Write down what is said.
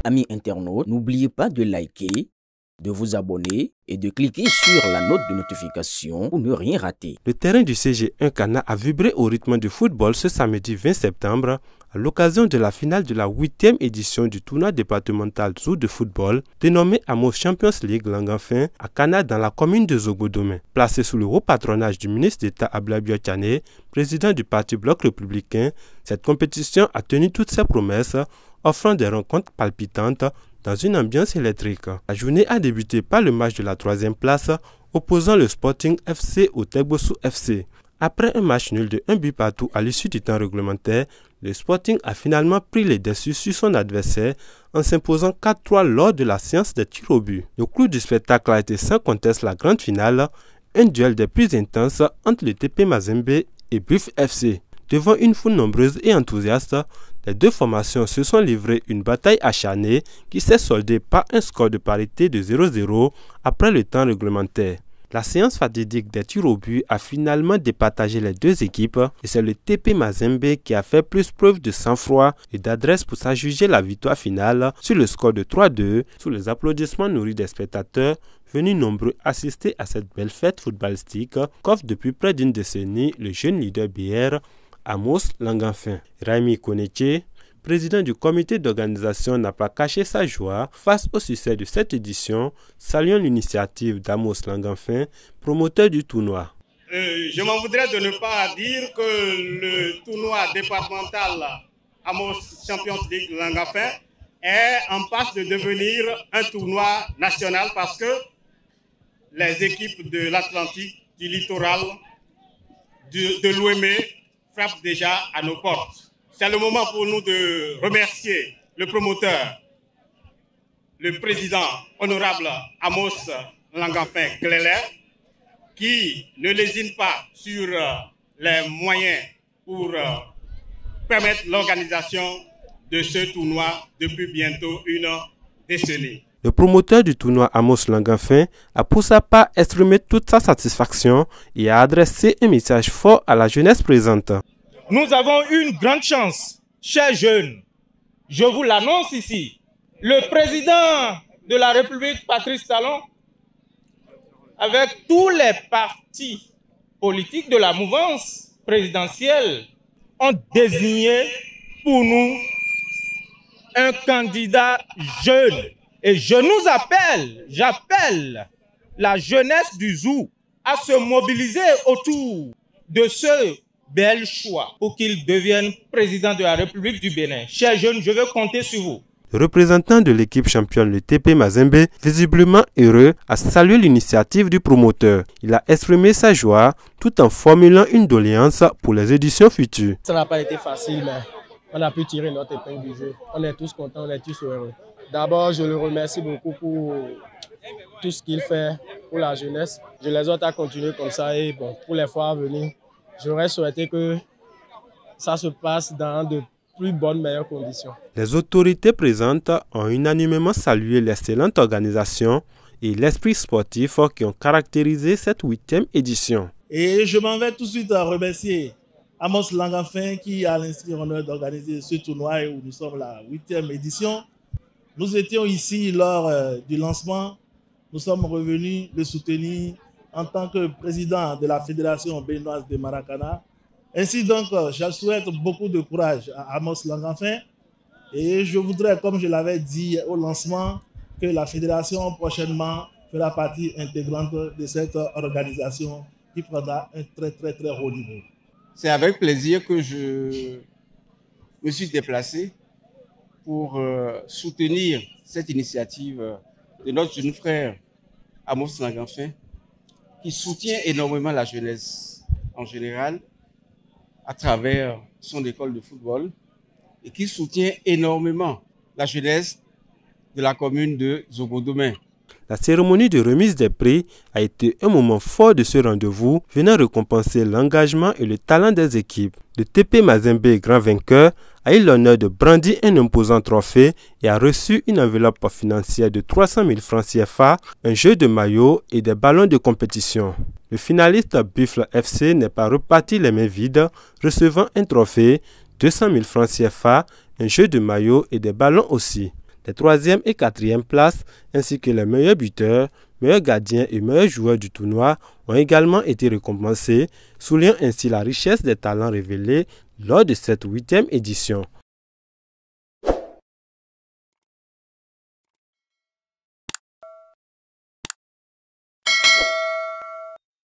amis internautes, n'oubliez pas de liker, de vous abonner et de cliquer sur la note de notification pour ne rien rater. Le terrain du CG1 Cana a vibré au rythme du football ce samedi 20 septembre à l'occasion de la finale de la 8e édition du tournoi départemental Zou de football dénommé Amos Champions League Langamfin à Cana dans la commune de Zogodomé. Placé sous le haut patronage du ministre d'État Abdoulaye Biotchane, président du parti Bloc républicain, cette compétition a tenu toutes ses promesses, offrant des rencontres palpitantes dans une ambiance électrique. La journée a débuté par le match de la 3e place opposant le Sporting FC au Tegbossou FC. Après un match nul de 1 but partout à l'issue du temps réglementaire, le Sporting a finalement pris les dessus sur son adversaire en s'imposant 4-3 lors de la séance de tirs au but. Le clou du spectacle a été sans conteste la grande finale, un duel des plus intenses entre le TP Mazembe et Buff FC. Devant une foule nombreuse et enthousiaste, les deux formations se sont livrées une bataille acharnée qui s'est soldée par un score de parité de 0-0 après le temps réglementaire. La séance fatidique des tirs au but a finalement départagé les deux équipes et c'est le TP Mazembe qui a fait plus preuve de sang-froid et d'adresse pour s'adjuger la victoire finale sur le score de 3-2 sous les applaudissements nourris des spectateurs venus nombreux assister à cette belle fête footballistique qu'offre depuis près d'une décennie le jeune leader BR Amos Langamfin. Raimi Koneche, président du comité d'organisation, n'a pas caché sa joie face au succès de cette édition, saluant l'initiative d'Amos Langamfin, promoteur du tournoi. Je m'en voudrais de ne pas dire que le tournoi départemental Amos Champions League Langamfin est en passe de devenir un tournoi national parce que les équipes de l'Atlantique, du littoral, de l'Ouémé frappent déjà à nos portes. C'est le moment pour nous de remercier le promoteur, le président honorable Amos Langamfin Cléler, qui ne lésine pas sur les moyens pour permettre l'organisation de ce tournoi depuis bientôt une décennie. Le promoteur du tournoi Amos Langamfin a pour sa part exprimé toute sa satisfaction et a adressé un message fort à la jeunesse présente. Nous avons une grande chance, chers jeunes. Je vous l'annonce ici. Le président de la République, Patrice Talon, avec tous les partis politiques de la mouvance présidentielle, ont désigné pour nous un candidat jeune. Et je nous appelle, j'appelle la jeunesse du Zou à se mobiliser autour de ce bel choix pour qu'il devienne président de la République du Bénin. Chers jeunes, je veux compter sur vous. Le représentant de l'équipe championne, le TP Mazembe, visiblement heureux, a salué l'initiative du promoteur. Il a exprimé sa joie tout en formulant une doléance pour les éditions futures. Ça n'a pas été facile, mais on a pu tirer notre épingle du jeu. On est tous contents, on est tous heureux. D'abord, je le remercie beaucoup pour tout ce qu'il fait pour la jeunesse. Je les exhorte à continuer comme ça et bon, pour les fois à venir, j'aurais souhaité que ça se passe dans de plus bonnes, meilleures conditions. Les autorités présentes ont unanimement salué l'excellente organisation et l'esprit sportif qui ont caractérisé cette 8e édition. Et je m'en vais tout de suite à remercier Amos Langamfin qui a l'honneur d'organiser ce tournoi où nous sommes la 8e édition. Nous étions ici lors du lancement. Nous sommes revenus le soutenir en tant que président de la Fédération béninoise de Maracana. Ainsi donc, je souhaite beaucoup de courage à Amos Langamfin et je voudrais, comme je l'avais dit au lancement, que la Fédération prochainement fera partie intégrante de cette organisation qui prendra un très haut niveau. C'est avec plaisir que je me suis déplacé pour soutenir cette initiative de notre jeune frère Amos Langamfin, qui soutient énormément la jeunesse en général à travers son école de football et qui soutient énormément la jeunesse de la commune de Zogodomé. La cérémonie de remise des prix a été un moment fort de ce rendez-vous, venant récompenser l'engagement et le talent des équipes. Le TP Mazembe, grand vainqueur, a eu l'honneur de brandir un imposant trophée et a reçu une enveloppe financière de 300 000 francs CFA, un jeu de maillot et des ballons de compétition. Le finaliste Buffle FC n'est pas reparti les mains vides, recevant un trophée, 200 000 francs CFA, un jeu de maillot et des ballons aussi. Les 3e et 4e places, ainsi que les meilleurs buteurs, meilleurs gardiens et meilleurs joueurs du tournoi ont également été récompensés, soulignant ainsi la richesse des talents révélés lors de cette 8e édition.